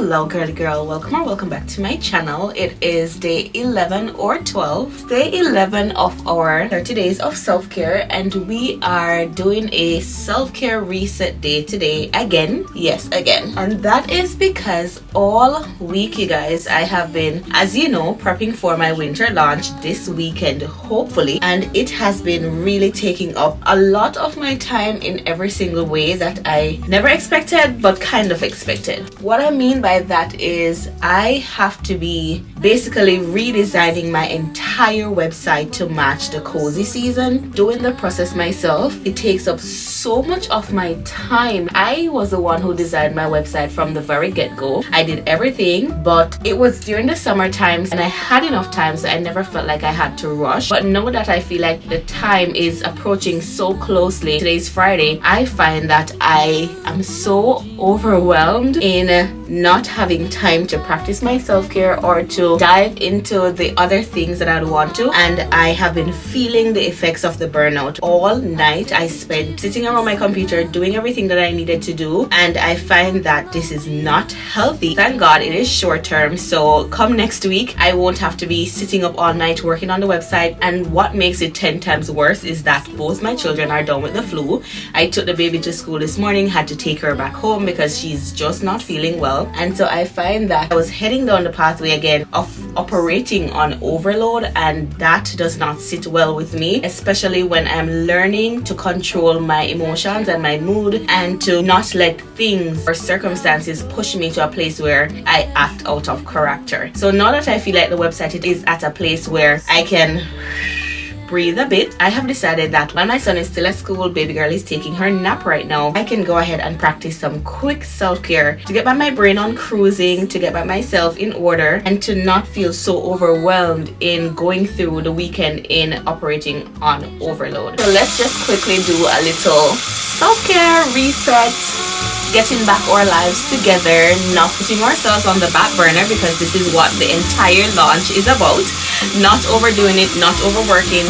Hello girl, welcome back to my channel. It is day 11 or 12, day 11 of our 30 days of self-care, and we are doing a self-care reset day today again. Yes, again. And that is because all week, you guys, I have been, as you know, prepping for my winter launch this weekend, hopefully, and it has been really taking up a lot of my time in every single way that I never expected, but kind of expected. What I mean by that is I have to be basically redesigning my entire website to match the cozy season. Doing the process myself, it takes up so much of my time. I was the one who designed my website from the very get-go. I did everything, but it was during the summer times and I had enough time, so I never felt like I had to rush. But now that I feel like the time is approaching so closely, today's Friday, I find that I am so overwhelmed in not having time to practice my self-care or to dive into the other things that I'd want to, and I have been feeling the effects of the burnout all night. I spent sitting around my computer doing everything that I needed to do, and I find that this is not healthy. Thank God it is short term, so come next week I won't have to be sitting up all night working on the website. And what makes it 10 times worse is that both my children are down with the flu. I took the baby to school this morning, had to take her back home because she's just not feeling well, and so I find that I was heading down the pathway again of operating on overload, and that does not sit well with me, especially when I'm learning to control my emotions and my mood and to not let things or circumstances push me to a place where I act out of character. So now that I feel like the website is at a place where I can breathe a bit, I have decided that when my son is still at school, baby girl is taking her nap right now, I can go ahead and practice some quick self-care to get my brain on cruising, to get myself in order, and to not feel so overwhelmed in going through the weekend in operating on overload. So let's just quickly do a little self-care reset, getting back our lives together, not putting ourselves on the back burner, because this is what the entire launch is about. Not overdoing it, not overworking,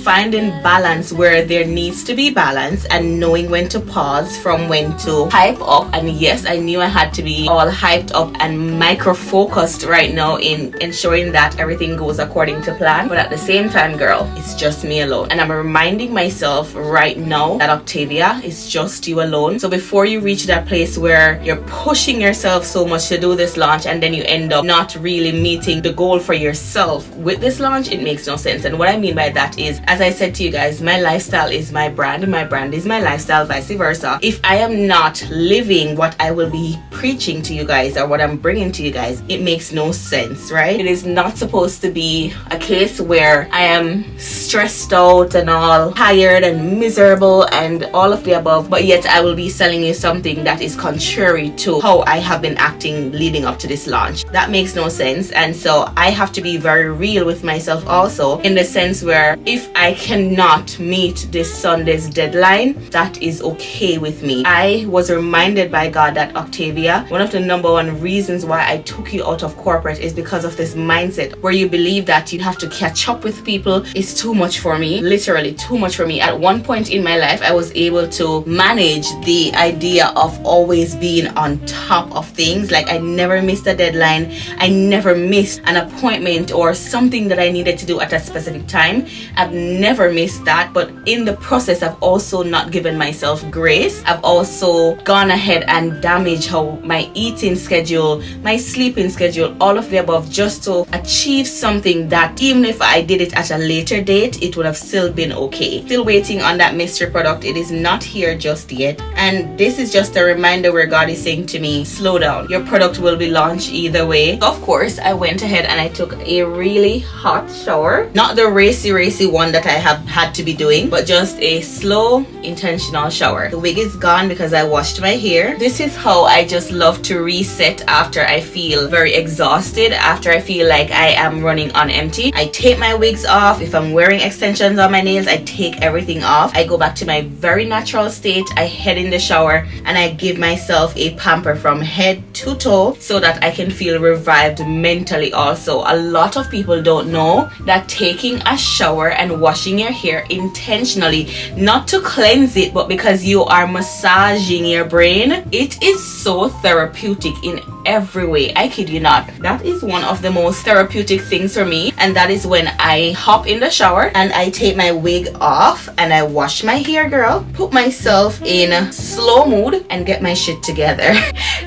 finding balance where there needs to be balance, and knowing when to pause from when to hype up. And yes, I knew I had to be all hyped up and micro focused right now in ensuring that everything goes according to plan, but at the same time, girl, it's just me alone, and I'm reminding myself right now that Octavia, is just you alone. So before you reach that place where you're pushing yourself so much to do this launch and then you end up not really meeting the goal for yourself with this launch, it makes no sense. And what I mean by that is, as I said to you guys, my lifestyle is my brand is my lifestyle, vice versa. If I am not living what I will be preaching to you guys or what I'm bringing to you guys, it makes no sense, right? It is not supposed to be a case where I am stressed out and all tired and miserable and all of the above, but yet I will be selling you something that is contrary to how I have been acting leading up to this launch. That makes no sense. And so I have to be very real with myself also, in the sense where if I cannot meet this Sunday's deadline, that is okay with me. I was reminded by God that, Octavia, one of the number one reasons why I took you out of corporate is because of this mindset where you believe that you have to catch up with people. Is too much for me, literally too much for me. At one point in my life, I was able to manage the idea of always being on top of things. Like, I never missed a deadline, I never missed an appointment or something that I needed to do at a specific time. I've never missed that, but in the process I've also not given myself grace. I've also gone ahead and damaged how my eating schedule, my sleeping schedule, all of the above, just to achieve something that even if I did it at a later date, it would have still been okay. Still waiting on that mystery product. It is not here just yet, and this is just a reminder where God is saying to me, slow down, your product will be launched either way. Of course, I went ahead and I took a really hot shower, not the racy one that I have had to be doing, but just a slow, intentional shower. The wig is gone because I washed my hair. This is how I just love to reset after I feel very exhausted, after I feel like I am running on empty. I take my wigs off. If I'm wearing extensions on my nails, I take everything off. I go back to my very natural state. I head in the shower and I give myself a pamper from head to toe so that I can feel revived mentally also. A lot of people don't know that taking a shower and washing your hair intentionally, not to cleanse it, but because you are massaging your brain. It is so therapeutic in every way. I kid you not. That is one of the most therapeutic things for me, and that is when I hop in the shower and I take my wig off and I wash my hair, girl, put myself in slow mood and get my shit together.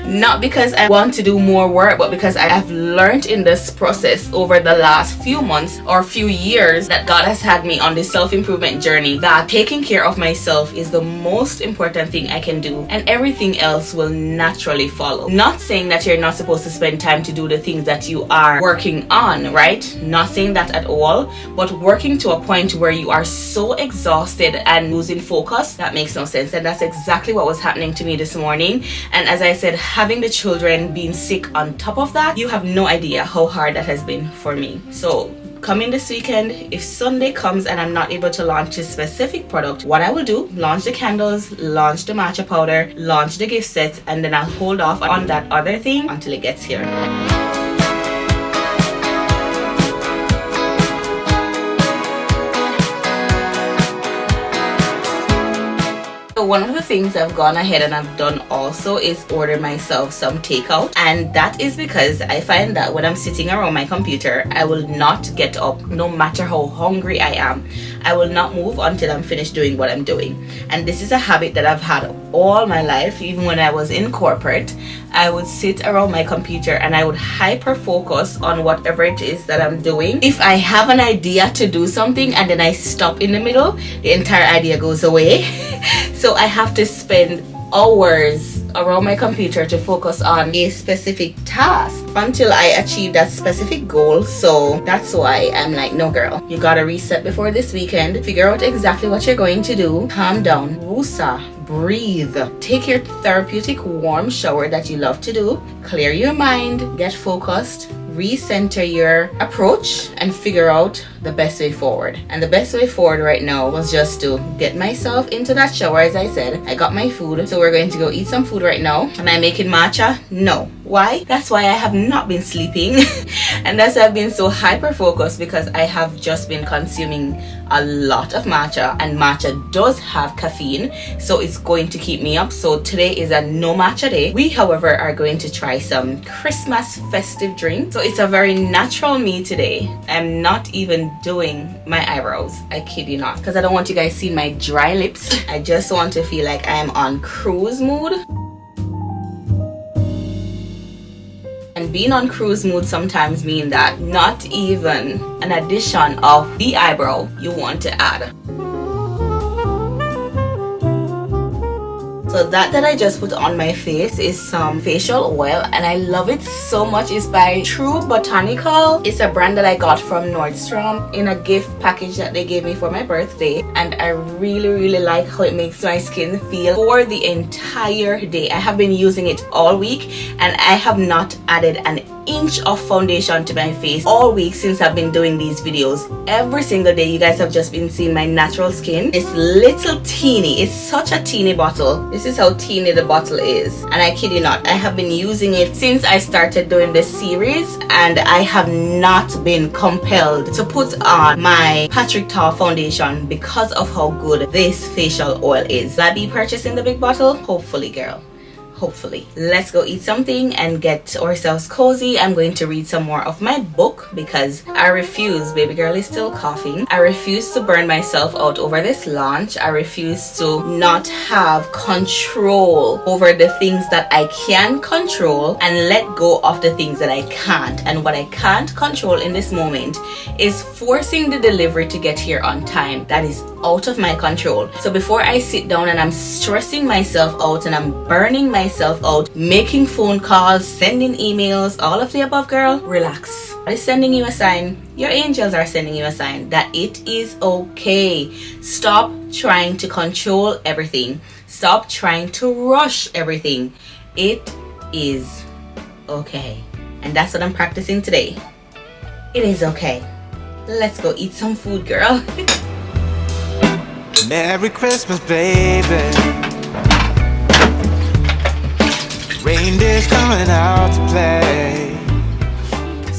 Not because I want to do more work, but because I have learned in this process over the last few months or few years that God has had me on this self-improvement journey, that taking care of myself is the most important thing I can do, and everything else will naturally follow. Not saying that you're not supposed to spend time to do the things that you are working on, right? Not saying that at all, but working to a point where you are so exhausted and losing focus, that makes no sense. And that's exactly what was happening to me this morning. And as I said, having the children being sick on top of that, you have no idea how hard that has been for me. So coming this weekend, if Sunday comes and I'm not able to launch a specific product, what I will do, launch the candles, launch the matcha powder, launch the gift sets, and then I'll hold off on that other thing until it gets here. So one of the things I've gone ahead and I've done also is order myself some takeout, and that is because I find that when I'm sitting around my computer, I will not get up no matter how hungry I am. I will not move until I'm finished doing what I'm doing. And this is a habit that I've had all my life. Even when I was in corporate, I would sit around my computer and I would hyper focus on whatever it is that I'm doing. If I have an idea to do something and then I stop in the middle, the entire idea goes away. So I have to spend hours around my computer to focus on a specific task until I achieve that specific goal. So that's why I'm like, no girl, you gotta reset before this weekend, figure out exactly what you're going to do, calm down, woosah, breathe, take your therapeutic warm shower that you love to do, clear your mind, get focused, recenter your approach, and figure out the best way forward. And the best way forward right now was just to get myself into that shower. As I said, I got my food, so we're going to go eat some food right now. Am I making matcha? No. Why? That's why I have not been sleeping. And that's why I've been so hyper focused, because I have just been consuming a lot of matcha, and matcha does have caffeine, so it's going to keep me up. So today is a no matcha day. We, however, are going to try some Christmas festive drink. So it's a very natural me today. I'm not even doing my eyebrows, I kid you not, because I don't want you guys seeing my dry lips. I just want to feel like I'm on cruise mood. And being on cruise mood sometimes means that not even an addition of the eyebrow you want to add. So that I just put on my face is some facial oil, and I love it so much. It's by True Botanical. It's a brand that I got from Nordstrom in a gift package that they gave me for my birthday, and I really like how it makes my skin feel for the entire day. I have been using it all week, and I have not added an inch of foundation to my face all week since I've been doing these videos. Every single day you guys have just been seeing my natural skin. It's little teeny, it's such a teeny bottle. This is how teeny the bottle is, and I kid you not, I have been using it since I started doing this series, and I have not been compelled to put on my Patrick Ta foundation because of how good this facial oil is. Will I be purchasing the big bottle? Hopefully, girl. Hopefully. Let's go eat something and get ourselves cozy. I'm going to read some more of my book because I refuse, baby girl is still coughing, I refuse to burn myself out over this launch. I refuse to not have control over the things that I can control and let go of the things that I can't. And what I can't control in this moment is forcing the delivery to get here on time. That is out of my control. So before I sit down and I'm stressing myself out and I'm burning myself out, making phone calls, sending emails, all of the above, girl, relax. God is sending you a sign. Your angels are sending you a sign that it is okay. Stop trying to control everything. Stop trying to rush everything. It is okay. And that's what I'm practicing today. It is okay. Let's go eat some food, girl. Merry Christmas, baby. Reindeer's coming out to play.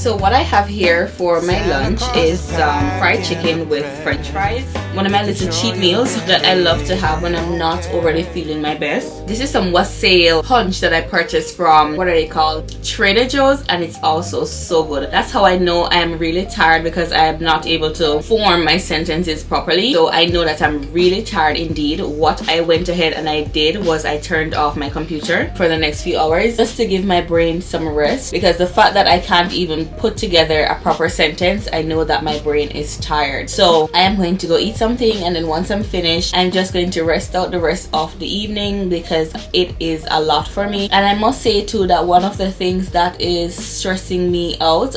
So what I have here for my lunch is fried chicken with french fries. One of my little cheat meals that I love to have when I'm not already feeling my best. This is some wassail punch that I purchased from, what are they called? Trader Joe's, and it's also so good. That's how I know I am really tired, because I am not able to form my sentences properly. So I know that I'm really tired indeed. What I went ahead and I did was I turned off my computer for the next few hours just to give my brain some rest, because the fact that I can't even put together a proper sentence, I know that my brain is tired. So I am going to go eat something, and then once I'm finished, I'm just going to rest out the rest of the evening, because it is a lot for me. And I must say too that one of the things that is stressing me out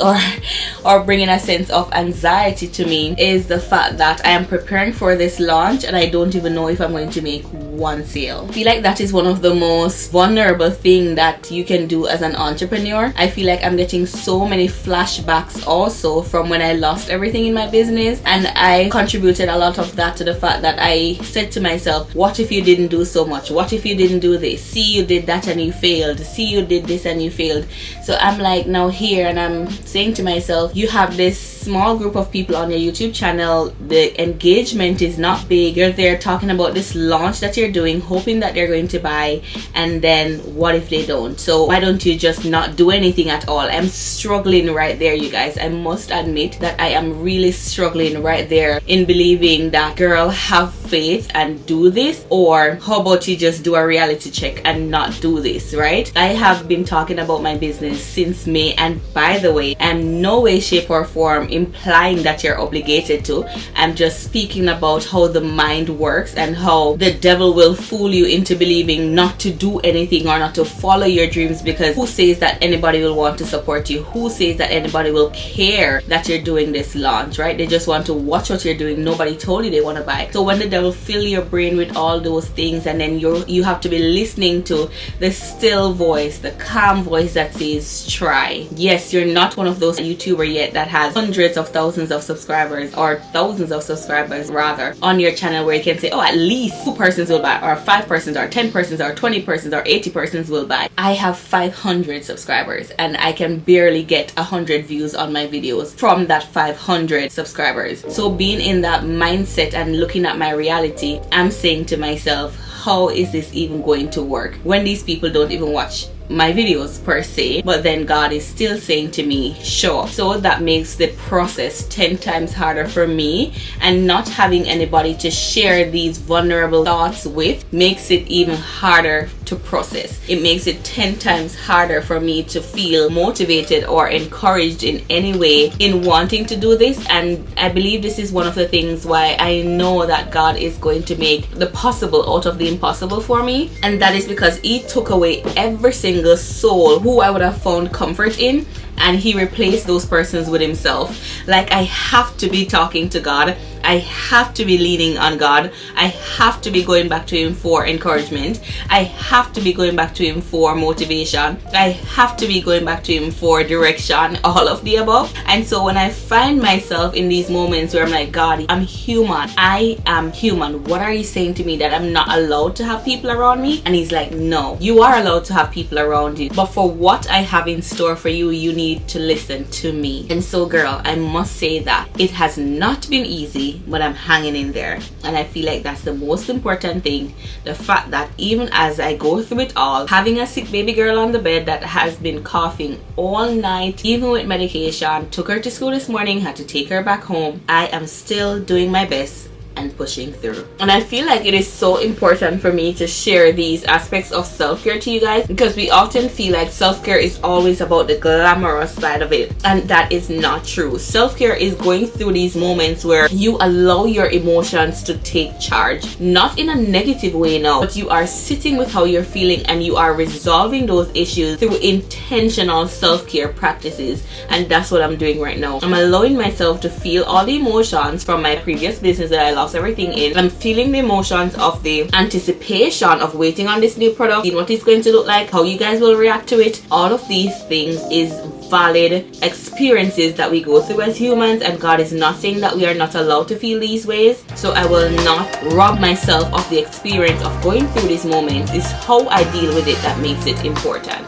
or bringing a sense of anxiety to me is the fact that I am preparing for this launch and I don't even know if I'm going to make one sale. I feel like that is one of the most vulnerable thing that you can do as an entrepreneur. I feel like I'm getting so many flashbacks also from when I lost everything in my business, and I contributed a lot of that to the fact that I said to myself, what if you didn't do so much? What if you didn't do this? See, you did that and you failed. See, you did this and you failed. So I'm like now here, and I'm saying to myself, you have this small group of people on your YouTube channel, the engagement is not big, you're there talking about this launch that you're doing, hoping that they're going to buy, and then what if they don't? So why don't you just not do anything at all? I'm struggling right there, you guys. I must admit that I am really struggling right there in believing that, girl, have faith and do this, or how about you just do a reality check and not do this, right? I have been talking about my business since May, and by the way, I'm no way, shape or form implying that you're obligated to. I'm just speaking about how the mind works and how the devil will fool you into believing not to do anything or not to follow your dreams, because who says that anybody will want to support you? Who says that anybody will care that you're doing this launch, right? They just want to watch what you're doing. Nobody told you they want to buy. So when the devil fill your brain with all those things, and then you have to be listening to the still voice, the calm voice that says try. Yes, you're not one of those YouTuber yet that has hundreds of thousands of subscribers, or thousands of subscribers rather, on your channel, where you can say, oh, at least 2 persons will buy, or 5 persons, or 10 persons, or 20 persons, or 80 persons will buy. I have 500 subscribers, and I can barely get 100 views on my videos from that 500 subscribers. So being in that mindset and looking at my reality, I'm saying to myself, how is this even going to work when these people don't even watch my videos per se? But then God is still saying to me, show up. So that makes the process 10 times harder for me, and not having anybody to share these vulnerable thoughts with makes it even harder to process. It makes it 10 times harder for me to feel motivated or encouraged in any way in wanting to do this. And I believe this is one of the things why I know that God is going to make the possible out of the impossible for me, and that is because He took away every single soul who I would have found comfort in, and He replaced those persons with Himself. Like, I have to be talking to God, I have to be leaning on God, I have to be going back to Him for encouragement, I have to be going back to Him for motivation, I have to be going back to Him for direction, all of the above. And so when I find myself in these moments where I'm like, God, I'm human, I am human, what are you saying to me, that I'm not allowed to have people around me? And He's like, no, you are allowed to have people around you, but for what I have in store for you, you need to listen to me. And so, girl, I must say that it has not been easy, but I'm hanging in there, and I feel like that's the most important thing. The fact that even as I go through it all, having a sick baby girl on the bed that has been coughing all night, even with medication, took her to school this morning, had to take her back home, I am still doing my best and pushing through. And I feel like it is so important for me to share these aspects of self-care to you guys, because we often feel like self-care is always about the glamorous side of it, and that is not true. Self-care is going through these moments where you allow your emotions to take charge, not in a negative way now, but you are sitting with how you're feeling and you are resolving those issues through intentional self-care practices. And that's what I'm doing right now. I'm allowing myself to feel all the emotions from my previous business that I lost everything in. I'm feeling the emotions of the anticipation of waiting on this new product, seeing what it's going to look like, how you guys will react to it. All of these things is valid experiences that we go through as humans, and God is not saying that we are not allowed to feel these ways. So I will not rob myself of the experience of going through these moments. It's how I deal with it that makes it important.